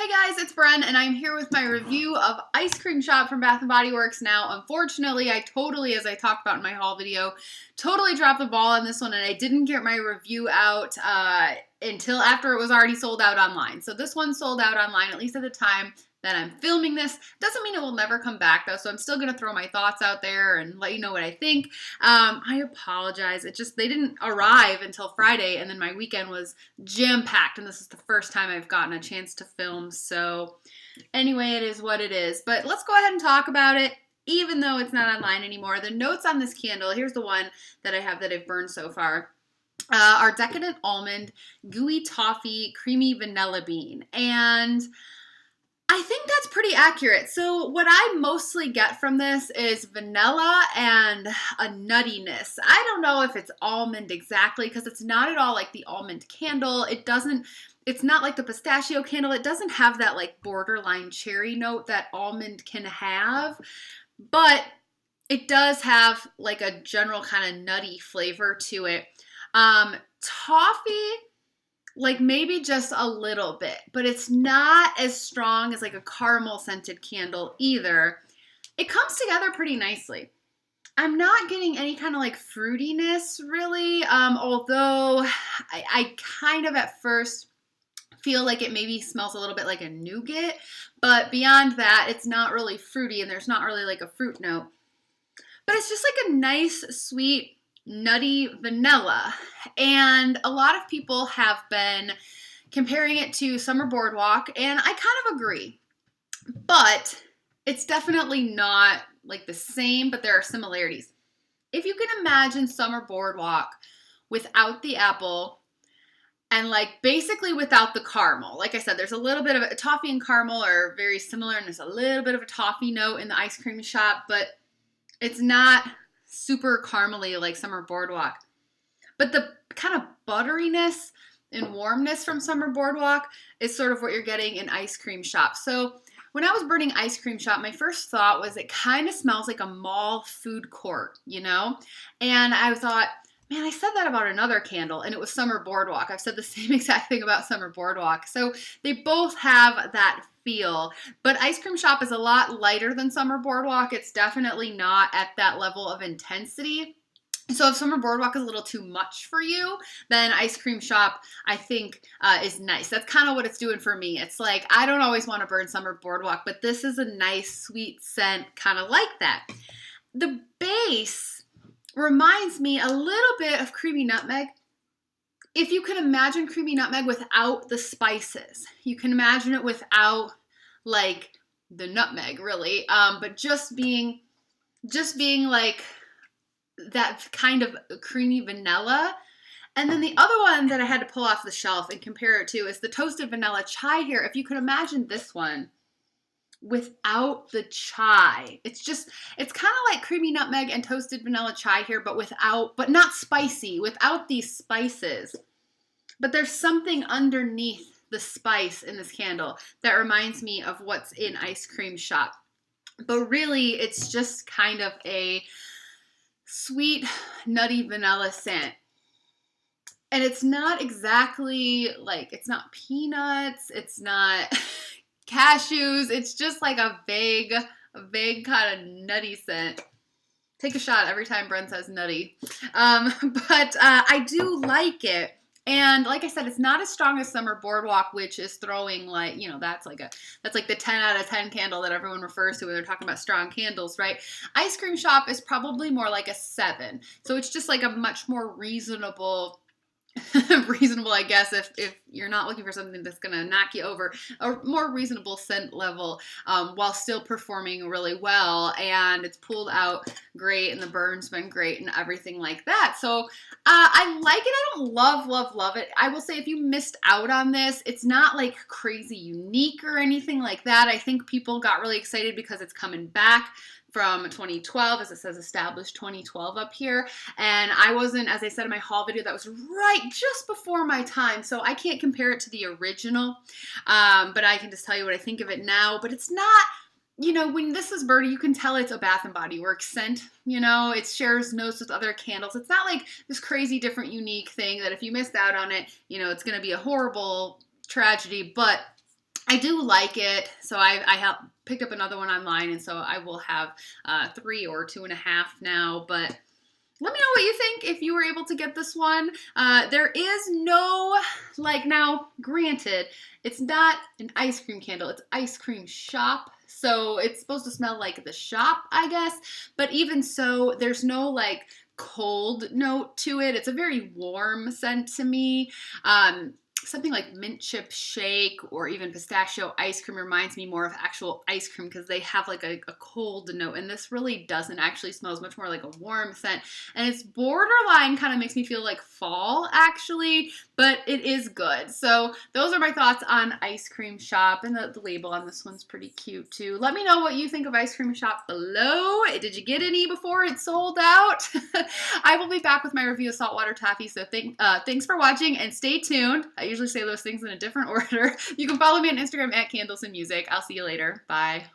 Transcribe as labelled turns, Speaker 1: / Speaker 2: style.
Speaker 1: Hey guys, it's Bren, and I'm here with my review of Ice Cream Shop from Bath & Body Works. Now, unfortunately, I totally, as I talked about in my haul video, totally dropped the ball on this one, and I didn't get my review out until after it was already sold out online. So this one sold out online, at least at the time that I'm filming this. Doesn't mean it will never come back, though, so I'm still going to throw my thoughts out there and let you know what I think. I apologize. They didn't arrive until Friday, and then my weekend was jam-packed, and this is the first time I've gotten a chance to film, so anyway, it is what it is. But let's go ahead and talk about it, even though it's not online anymore. The notes on this candle, here's the one that I have that I've burned so far, are Decadent Almond, Gooey Toffee, Creamy Vanilla Bean, and I think that's pretty accurate. So what I mostly get from this is vanilla and a nuttiness. I don't know if it's almond exactly because it's not at all like the almond candle. It's not like the pistachio candle. It doesn't have that like borderline cherry note that almond can have, but it does have like a general kind of nutty flavor to it. Toffee, like maybe just a little bit, but it's not as strong as like a caramel scented candle either. It comes together pretty nicely. I'm not getting any kind of like fruitiness really, although I kind of at first feel like it maybe smells a little bit like a nougat, but beyond that, it's not really fruity and there's not really like a fruit note. But it's just like a nice, sweet, nutty vanilla, and a lot of people have been comparing it to Summer Boardwalk, and I kind of agree, but it's definitely not like the same, but there are similarities. If you can imagine Summer Boardwalk without the apple and like basically without the caramel, like I said, there's a little bit of a toffee and caramel are very similar, and there's a little bit of a toffee note in the ice cream shop, but it's not super caramely like Summer Boardwalk. But the kind of butteriness and warmness from Summer Boardwalk is sort of what you're getting in Ice Cream Shop. So when I was burning Ice Cream Shop, my first thought was it kind of smells like a mall food court, you know? And I thought, man, I said that about another candle, and it was Summer Boardwalk. I've said the same exact thing about Summer Boardwalk. So they both have that feel, but Ice Cream Shop is a lot lighter than Summer Boardwalk. It's definitely not at that level of intensity. So if Summer Boardwalk is a little too much for you, then Ice Cream Shop, I think, is nice. That's kind of what it's doing for me. It's like, I don't always want to burn Summer Boardwalk, but this is a nice, sweet scent, kind of like that. The base reminds me a little bit of Creamy Nutmeg. If you can imagine Creamy Nutmeg without the spices, you can imagine it without like the nutmeg really, but just being like that kind of creamy vanilla. And then the other one that I had to pull off the shelf and compare it to is the Toasted Vanilla Chai here. If you can imagine this one without the chai, it's kind of like Creamy Nutmeg and Toasted Vanilla Chai here, but not spicy, without these spices. But there's something underneath the spice in this candle that reminds me of what's in Ice Cream Shop. But really, it's just kind of a sweet, nutty vanilla scent. And it's not exactly like, it's not peanuts, it's not cashews, it's just like a vague kind of nutty scent. Take a shot every time Bren says nutty. But I do like it. And like I said, it's not as strong as Summer Boardwalk, which is throwing like, you know, that's like the 10 out of 10 candle that everyone refers to when they're talking about strong candles, right? Ice Cream Shop is probably more like a 7. So it's just like a much more reasonable, I guess, if you're not looking for something that's going to knock you over, a more reasonable scent level, while still performing really well, and it's pulled out great, and the burn's been great, and everything like that. So I like it. I don't love it. I will say if you missed out on this, it's not like crazy unique or anything like that. I think people got really excited because it's coming back from 2012, as it says established 2012 up here, and I wasn't, as I said in my haul video, that was right just before my time, so I can't compare it to the original, but I can just tell you what I think of it now. But it's not, you know, when this is Birdie, you can tell it's a Bath & Body Works scent, you know, it shares notes with other candles. It's not like this crazy different unique thing that if you missed out on it, you know, it's going to be a horrible tragedy, but I do like it, so I have picked up another one online, and so I will have 3 or 2.5 now. But let me know what you think if you were able to get this one. There is no, like, now, granted, it's not an ice cream candle, it's ice cream shop. So it's supposed to smell like the shop, I guess. But even so, there's no, like, cold note to it. It's a very warm scent to me. Something like mint chip shake or even pistachio ice cream reminds me more of actual ice cream because they have like a cold note, and this really doesn't. Actually smells much more like a warm scent, and it's borderline kind of makes me feel like fall actually, but it is good. So those are my thoughts on Ice Cream Shop, and the label on this one's pretty cute too. Let me know what you think of Ice Cream Shop below. Did you get any before it sold out? I will be back with my review of saltwater taffy, so thanks for watching and stay tuned. I usually say those things in a different order. You can follow me on Instagram at Candles and Music. I'll see you later. Bye.